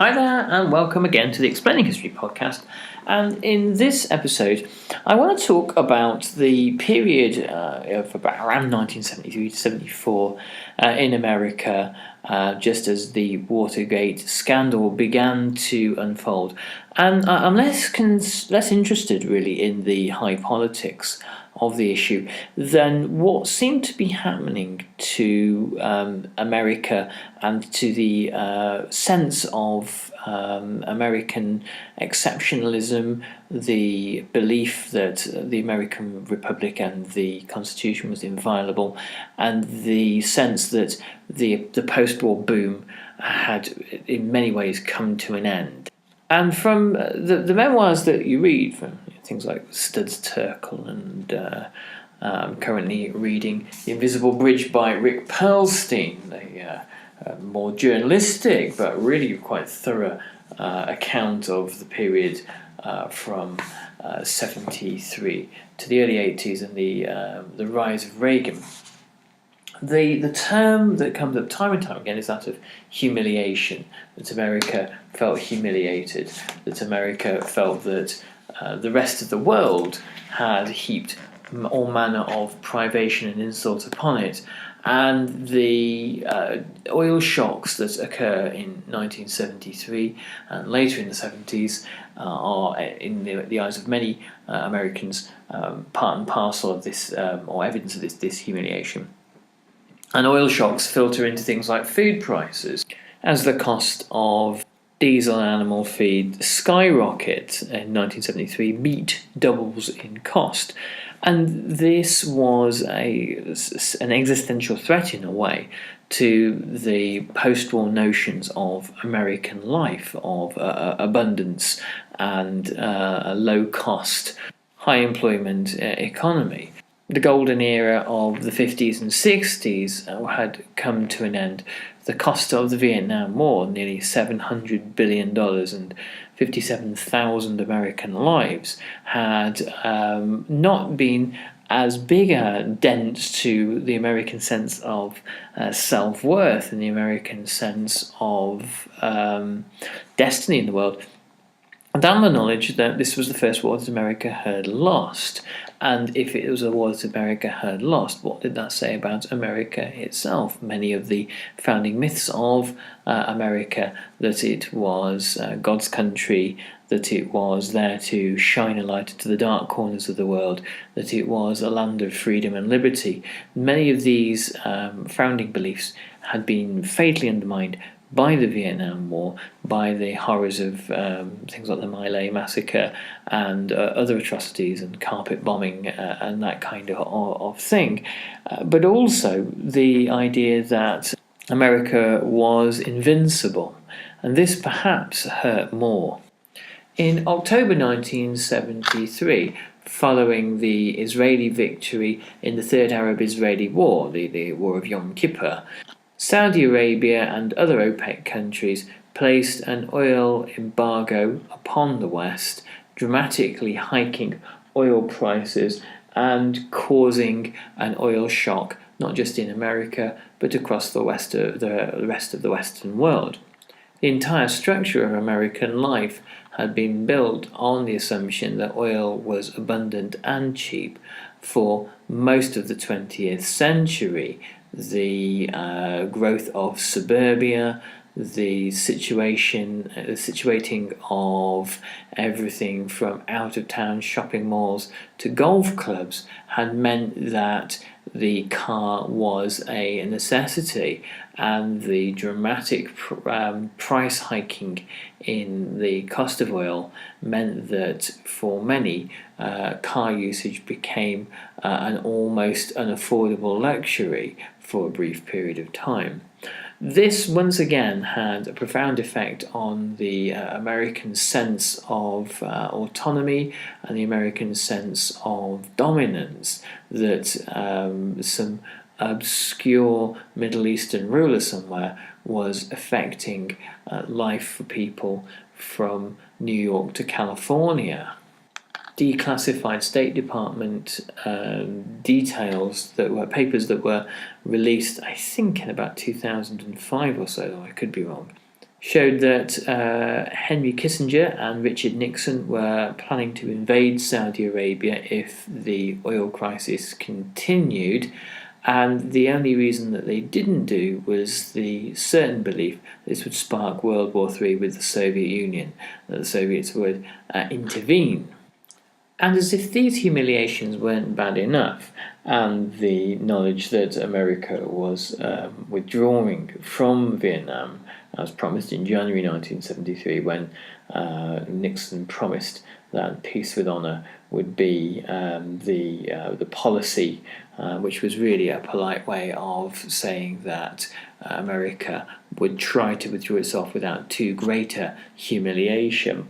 Hi there, and welcome again to the Explaining History podcast. And in this episode, I want to talk about the period of about around 1973 to 74 in America, just as the Watergate scandal began to unfold. And I'm less interested really in the high politics of the issue than what seemed to be happening to America and to the sense of American exceptionalism, the belief that the American Republic and the Constitution was inviolable, and the sense that the post-war boom had in many ways come to an end. And from the memoirs that you read, from things like Studs Terkel, and I'm currently reading The Invisible Bridge by Rick Perlstein, a more journalistic but really quite thorough account of the period from 73 to the early 80s and the rise of Reagan. The term that comes up time and time again is that of humiliation, that America felt humiliated, that America felt that the rest of the world had heaped all manner of privation and insult upon it, and the oil shocks that occur in 1973 and later in the 70s are, in the eyes of many Americans, part and parcel of this, or evidence of this humiliation. And oil shocks filter into things like food prices, as the cost of diesel and animal feed skyrocket in 1973, meat doubles in cost. And this was an existential threat, in a way, to the post-war notions of American life, of abundance and a low-cost, high-employment economy. The golden era of the 50s and 60s had come to an end. The cost of the Vietnam War, nearly $700 billion and 57,000 American lives, had not been as big a dent to the American sense of self-worth and the American sense of destiny in the world, than the knowledge that this was the first war that America had lost. And if it was a war that America had lost, what did that say about America itself? Many of the founding myths of America, that it was God's country, that it was there to shine a light into the dark corners of the world, that it was a land of freedom and liberty. Many of these founding beliefs had been fatally undermined by the Vietnam War, by the horrors of things like the My Lai massacre and other atrocities and carpet bombing and that kind of thing, but also the idea that America was invincible, and this perhaps hurt more. In October 1973, following the Israeli victory in the Third Arab-Israeli War, the War of Yom Kippur, Saudi Arabia and other OPEC countries placed an oil embargo upon the West, dramatically hiking oil prices and causing an oil shock, not just in America, but across the rest of the Western world. The entire structure of American life had been built on the assumption that oil was abundant and cheap for most of the 20th century. The growth of suburbia, the situating of everything from out-of-town shopping malls to golf clubs had meant that the car was a necessity, and the dramatic price hiking in the cost of oil meant that for many, car usage became an almost unaffordable luxury for a brief period of time. This once again had a profound effect on the American sense of autonomy and the American sense of dominance that some obscure Middle Eastern ruler somewhere was affecting life for people from New York to California. Declassified State Department details that were papers that were released, I think, in about 2005 or so, though I could be wrong, showed that Henry Kissinger and Richard Nixon were planning to invade Saudi Arabia if the oil crisis continued, and the only reason that they didn't do was the certain belief this would spark World War III with the Soviet Union, that the Soviets would intervene. And as if these humiliations weren't bad enough, and the knowledge that America was withdrawing from Vietnam, as promised in January 1973, when Nixon promised that peace with honour would be the policy, which was really a polite way of saying that America would try to withdraw itself without too greater humiliation.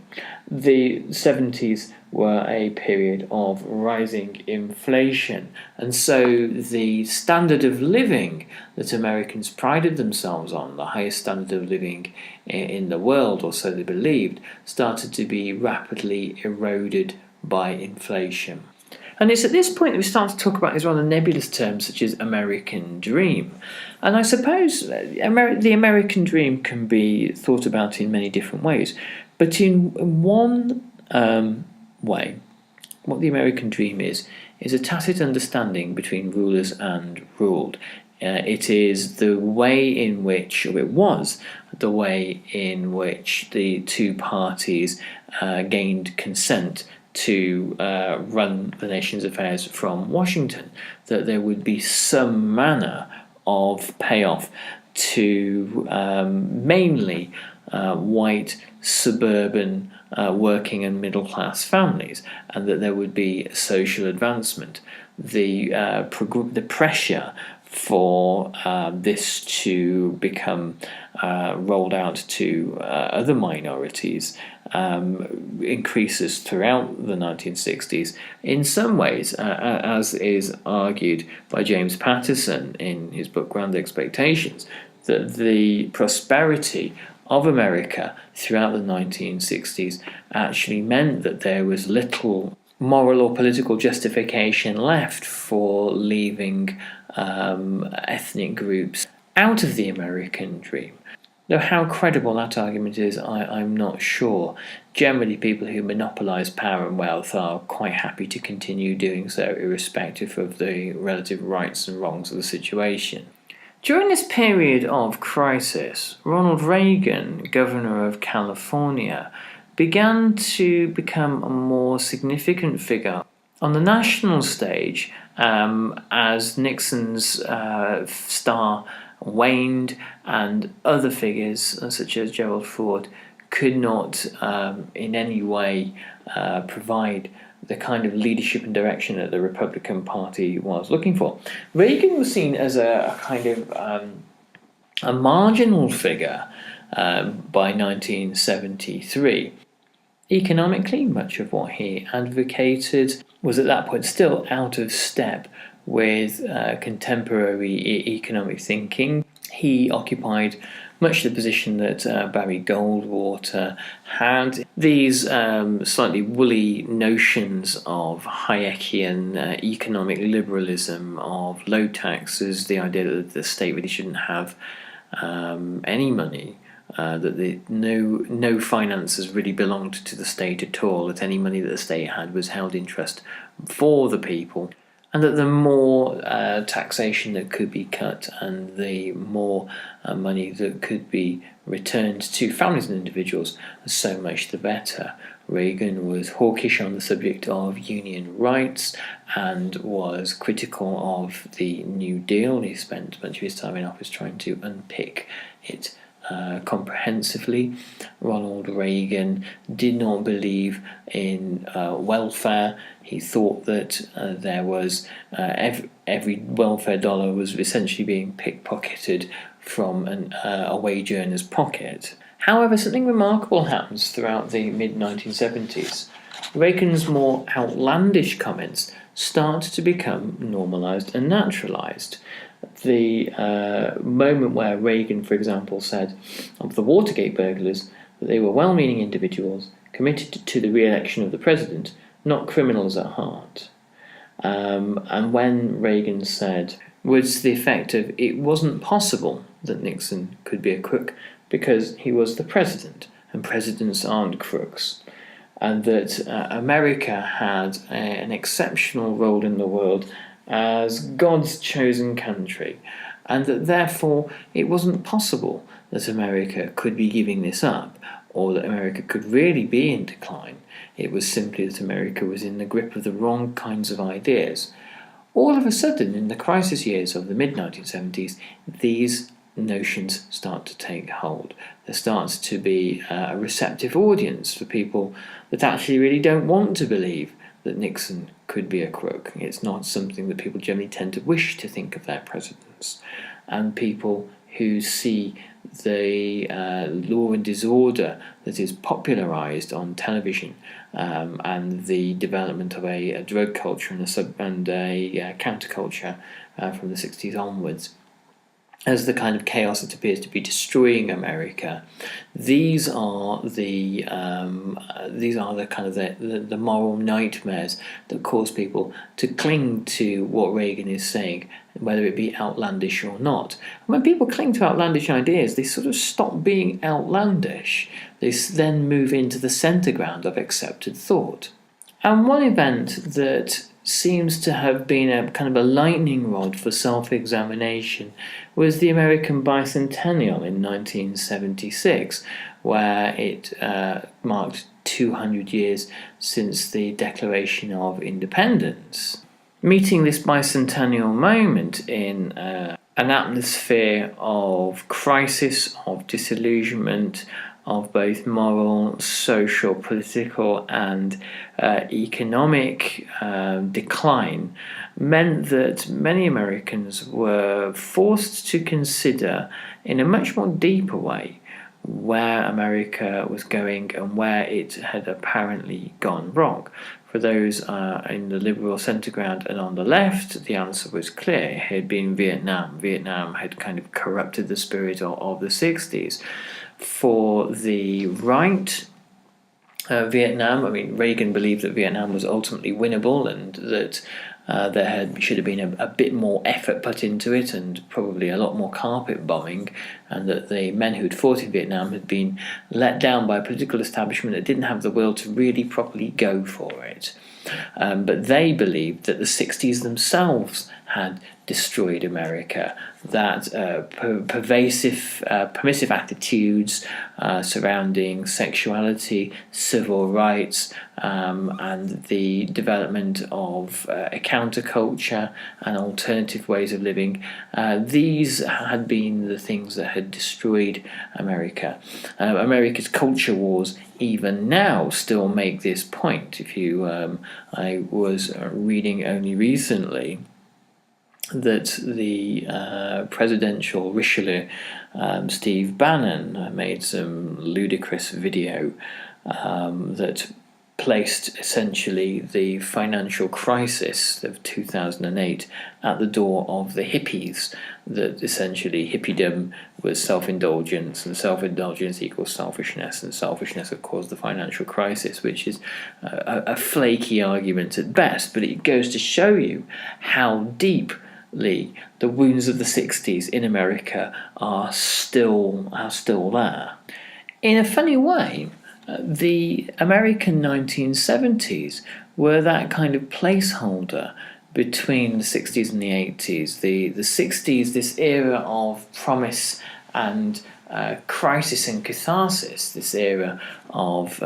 The 70s were a period of rising inflation, and so the standard of living that Americans prided themselves on, the highest standard of living in the world, or so they believed, started to be rapidly eroded by inflation. And it's at this point that we start to talk about these rather nebulous terms such as American dream. And I suppose the American dream can be thought about in many different ways. But in one way, what the American dream is a tacit understanding between rulers and ruled. It is the way in which, or it was the way in which the two parties gained consent to run the nation's affairs from Washington, that there would be some manner of payoff to mainly white suburban working and middle class families, and that there would be social advancement. The pressure for this to become rolled out to other minorities increases throughout the 1960s. In some ways, as is argued by James Patterson in his book Grand Expectations, that the prosperity of America throughout the 1960s actually meant that there was little moral or political justification left for leaving ethnic groups out of the American dream. Though how credible that argument is, I'm not sure. Generally, people who monopolise power and wealth are quite happy to continue doing so, irrespective of the relative rights and wrongs of the situation. During this period of crisis, Ronald Reagan, governor of California, began to become a more significant figure on the national stage as Nixon's star waned and other figures such as Gerald Ford could not in any way provide the kind of leadership and direction that the Republican Party was looking for. Reagan was seen as a kind of a marginal figure by 1973. Economically, much of what he advocated was at that point still out of step with contemporary economic thinking. He occupied much the position that Barry Goldwater had. These slightly woolly notions of Hayekian economic liberalism, of low taxes, the idea that the state really shouldn't have any money, that no finances really belonged to the state at all, that any money that the state had was held in trust for the people, and that the more taxation that could be cut and the more money that could be returned to families and individuals, so much the better. Reagan was hawkish on the subject of union rights and was critical of the New Deal. He spent much of his time in office trying to unpick it comprehensively. Ronald Reagan did not believe in welfare. He thought that there was every welfare dollar was essentially being pickpocketed from a wage earner's pocket. However, something remarkable happens throughout the mid-1970s. Reagan's more outlandish comments start to become normalised and naturalised. The moment where Reagan, for example, said of the Watergate burglars that they were well-meaning individuals committed to the re-election of the president, not criminals at heart. And when Reagan said, was the effect of, it wasn't possible that Nixon could be a crook because he was the president, and presidents aren't crooks, and that America had an exceptional role in the world as God's chosen country, and that therefore it wasn't possible that America could be giving this up, or that America could really be in decline. It was simply that America was in the grip of the wrong kinds of ideas. All of a sudden, in the crisis years of the mid-1970s, these notions start to take hold. There starts to be a receptive audience for people that actually really don't want to believe that Nixon could be a crook. It's not something that people generally tend to wish to think of their presidents. And people who see the law and disorder that is popularised on television and the development of a drug culture and a counterculture from the 60s onwards as the kind of chaos that appears to be destroying America. These are the kind of the moral nightmares that cause people to cling to what Reagan is saying, whether it be outlandish or not. And when people cling to outlandish ideas, they sort of stop being outlandish. They then move into the centre ground of accepted thought. And one event that seems to have been a kind of a lightning rod for self-examination was the American Bicentennial in 1976, where it marked 200 years since the Declaration of Independence. Meeting this bicentennial moment in an atmosphere of crisis, of disillusionment, of both moral, social, political and economic decline meant that many Americans were forced to consider in a much more deeper way where America was going and where it had apparently gone wrong. For those in the liberal centre ground and on the left, the answer was clear. It had been Vietnam. Vietnam had kind of corrupted the spirit of the 60s. For the right, Vietnam, Reagan believed that Vietnam was ultimately winnable and that should have been a bit more effort put into it and probably a lot more carpet bombing, and that the men who'd fought in Vietnam had been let down by a political establishment that didn't have the will to really properly go for it. But they believed that the 60s themselves had destroyed America, that permissive attitudes surrounding sexuality, civil rights, and the development of a counterculture and alternative ways of living, these had been the things that had destroyed America. America's culture wars even now still make this point. I was reading only recently that the presidential Richelieu, Steve Bannon, made some ludicrous video that placed essentially the financial crisis of 2008 at the door of the hippies, that essentially hippiedom was self-indulgence, and self-indulgence equals selfishness, and selfishness have caused the financial crisis, which is a flaky argument at best, but it goes to show you how deeply the wounds of the 60s in America are still there. In a funny way, the American 1970s were that kind of placeholder between the 60s and the 80s. The 60s, this era of promise and crisis and catharsis, this era of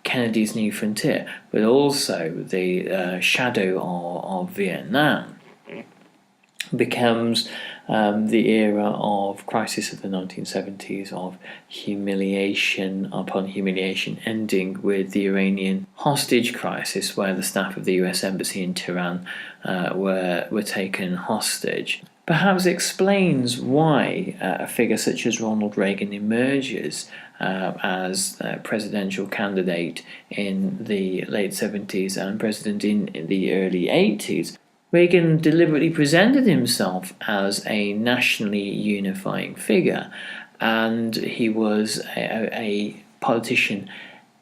Kennedy's New Frontier, but also the shadow of Vietnam, becomes the era of crisis of the 1970s, of humiliation upon humiliation, ending with the Iranian hostage crisis, where the staff of the US Embassy in Tehran were taken hostage. Perhaps explains why a figure such as Ronald Reagan emerges as a presidential candidate in the late 70s and president in the early 80s. Reagan deliberately presented himself as a nationally unifying figure, and he was a politician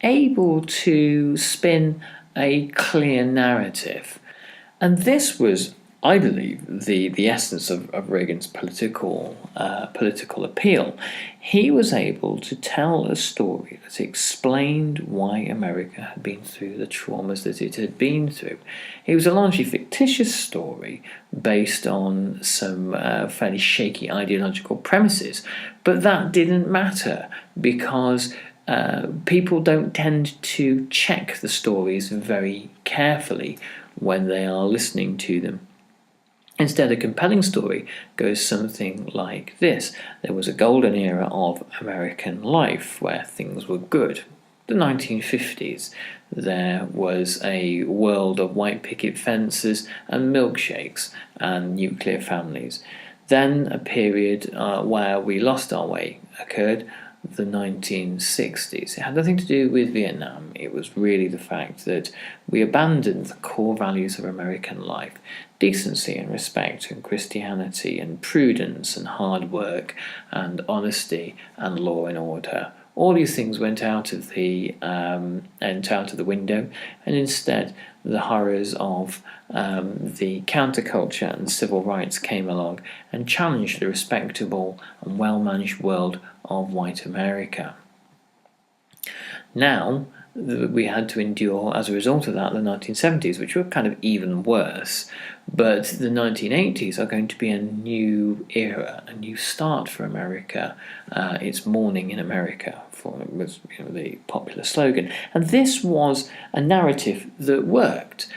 able to spin a clear narrative. And this was I believe, the essence of Reagan's political appeal. He was able to tell a story that explained why America had been through the traumas that it had been through. It was a largely fictitious story based on some fairly shaky ideological premises, but that didn't matter because people don't tend to check the stories very carefully when they are listening to them. Instead, a compelling story goes something like this. There was a golden era of American life where things were good. The 1950s. There was a world of white picket fences and milkshakes and nuclear families. Then a period where we lost our way occurred, the 1960s. It had nothing to do with Vietnam. It was really the fact that we abandoned the core values of American life: decency and respect and Christianity and prudence and hard work and honesty and law and order. All these things went out of the window, and instead the horrors of the counterculture and civil rights came along and challenged the respectable and well-managed world of white America. Now, we had to endure, as a result of that, the 1970s, which were kind of even worse. But the 1980s are going to be a new era, a new start for America. It's morning in America, was the popular slogan. And this was a narrative that worked.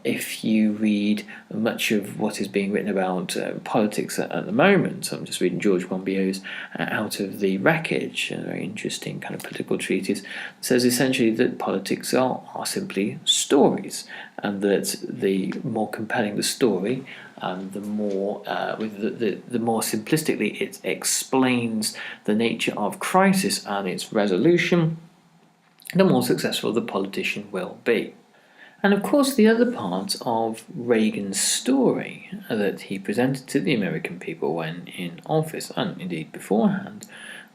If you read much of what is being written about politics at the moment, I'm just reading George Monbiot's Out of the Wreckage, a very interesting kind of political treatise, says essentially that politics are simply stories, and that the more compelling the story, the more simplistically it explains the nature of crisis and its resolution, the more successful the politician will be. And of course, the other part of Reagan's story that he presented to the American people when in office, and indeed beforehand,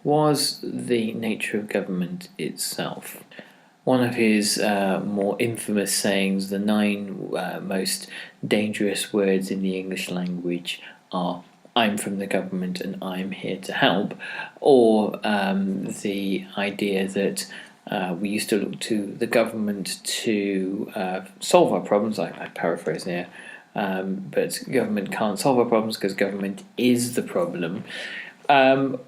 was the nature of government itself. One of his more infamous sayings, the 9 most dangerous words in the English language are "I'm from the government and I'm here to help," or the idea that we used to look to the government to solve our problems. I paraphrase here, but government can't solve our problems because government is the problem.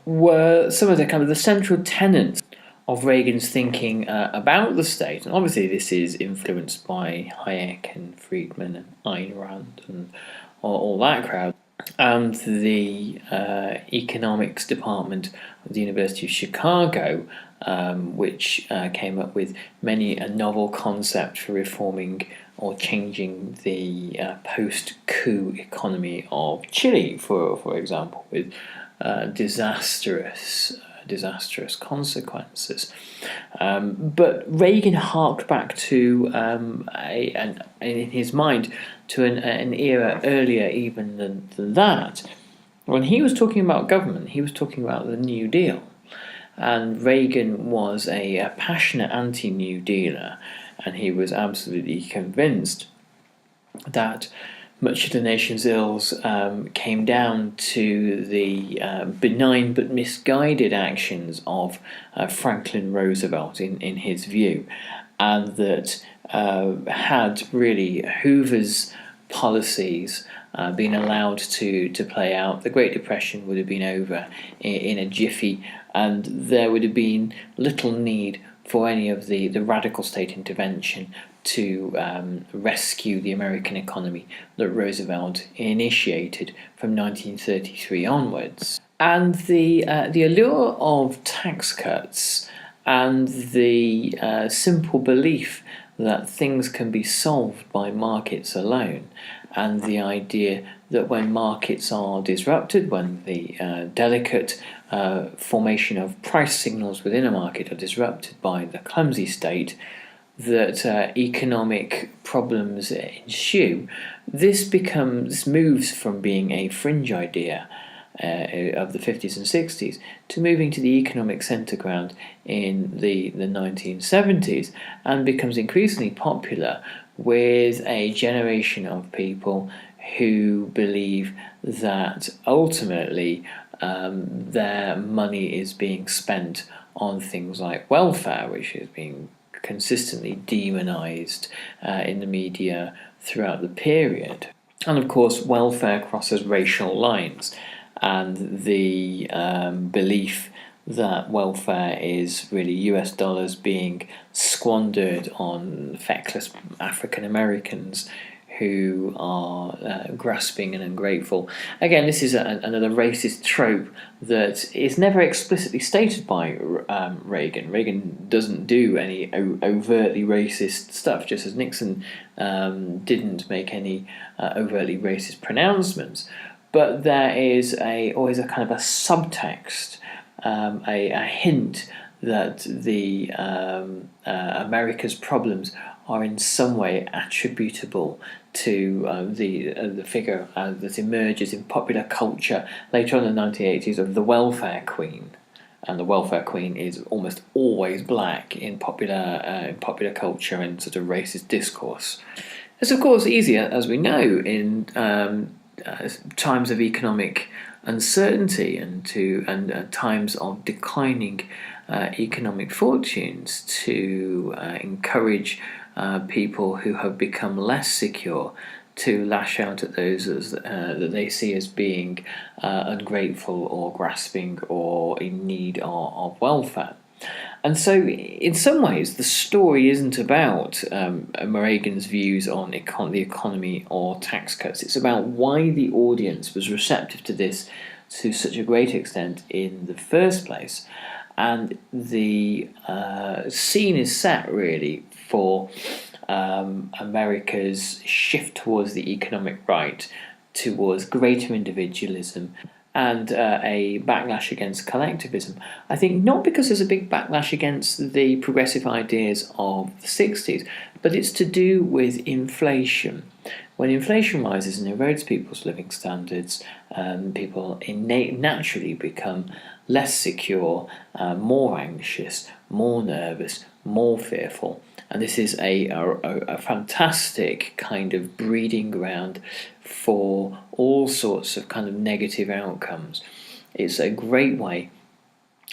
Were some of the kind of the central tenets of Reagan's thinking about the state. And obviously this is influenced by Hayek and Friedman and Ayn Rand and all that crowd. And the economics department of the University of Chicago, which came up with many a novel concept for reforming or changing the post-coup economy of Chile, for example, with disastrous consequences. But Reagan harked back to, in his mind, to an era earlier even than that. When he was talking about government, he was talking about the New Deal. And Reagan was a passionate anti-New Dealer, and he was absolutely convinced that much of the nation's ills came down to the benign but misguided actions of Franklin Roosevelt, in his view, and that had really Hoover's policies been allowed to play out, the Great Depression would have been over in a jiffy, and there would have been little need for any of the radical state intervention to rescue the American economy that Roosevelt initiated from 1933 onwards. And the allure of tax cuts and the simple belief that things can be solved by markets alone, and the idea that when markets are disrupted, when the delicate formation of price signals within a market are disrupted by the clumsy state, that economic problems ensue. This moves from being a fringe idea of the 50s and 60s to moving to the economic centre ground in the 1970s, and becomes increasingly popular with a generation of people who believe that ultimately their money is being spent on things like welfare, which is being consistently demonized in the media throughout the period. And of course, welfare crosses racial lines, and the belief that welfare is really US dollars being squandered on feckless African Americans who are grasping and ungrateful. Again, this is another racist trope that is never explicitly stated by Reagan. Reagan doesn't do any overtly racist stuff, just as Nixon didn't make any overtly racist pronouncements. But there is always a kind of a subtext, a hint that the America's problems are in some way attributable to the figure that emerges in popular culture later on in the 1980s of the welfare queen. And the welfare queen is almost always black in popular culture and sort of racist discourse. It's of course easier, as we know, in times of economic uncertainty and times of declining economic fortunes to encourage people who have become less secure to lash out at those that they see as being ungrateful or grasping or in need of welfare. And so, in some ways, the story isn't about Reagan's views on the economy or tax cuts. It's about why the audience was receptive to this to such a great extent in the first place. And the scene is set, really, for America's shift towards the economic right, towards greater individualism, and a backlash against collectivism. I think not because there's a big backlash against the progressive ideas of the 60s, but it's to do with inflation. When inflation rises and erodes people's living standards, people naturally become less secure, more anxious, more nervous, more fearful. And this is a fantastic kind of breeding ground for all sorts of kind of negative outcomes. It's a great way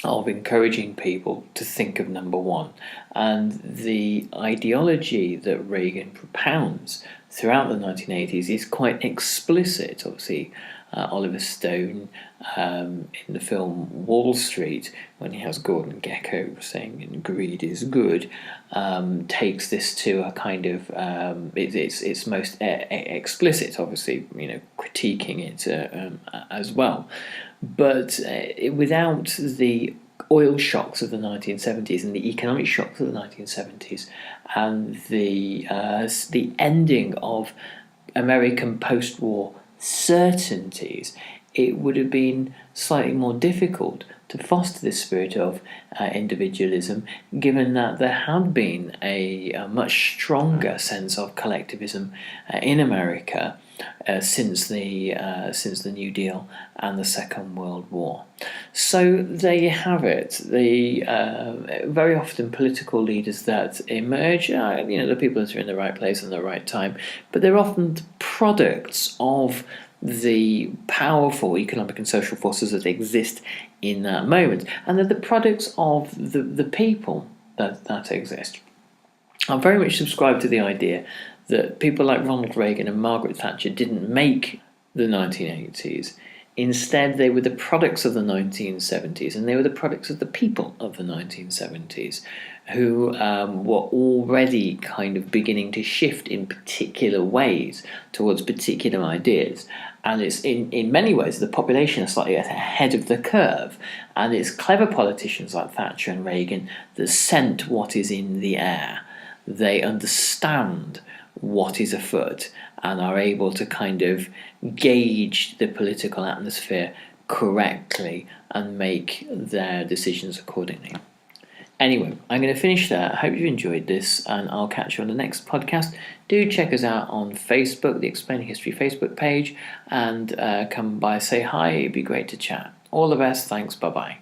of encouraging people to think of number one. And the ideology that Reagan propounds throughout the 1980s is quite explicit. Obviously, Oliver Stone in the film Wall Street, when he has Gordon Gekko saying greed is good, takes this to a kind of it's most explicit, obviously, critiquing it as well, but without the oil shocks of the 1970s and the economic shocks of the 1970s and the ending of American post-war certainties, it would have been slightly more difficult to foster this spirit of individualism, given that there had been a much stronger sense of collectivism in America since the New Deal and the Second World War. So there you have it. The very often political leaders that emerge, the people that are in the right place and the right time, but they're often products of the powerful economic and social forces that exist in that moment, and they're the products of the people that exist. I very much subscribe to the idea that people like Ronald Reagan and Margaret Thatcher didn't make the 1980s. Instead, they were the products of the 1970s, and they were the products of the people of the 1970s who were already kind of beginning to shift in particular ways towards particular ideas. And it's in many ways the population is slightly ahead of the curve, and it's clever politicians like Thatcher and Reagan that scent what is in the air. They understand what is afoot and are able to kind of gauge the political atmosphere correctly and make their decisions accordingly. Anyway, I'm going to finish there. I hope you enjoyed this, and I'll catch you on the next podcast. Do check us out on Facebook, the Explaining History Facebook page, and come by, say hi. It'd be great to chat. All the best. Thanks. Bye-bye.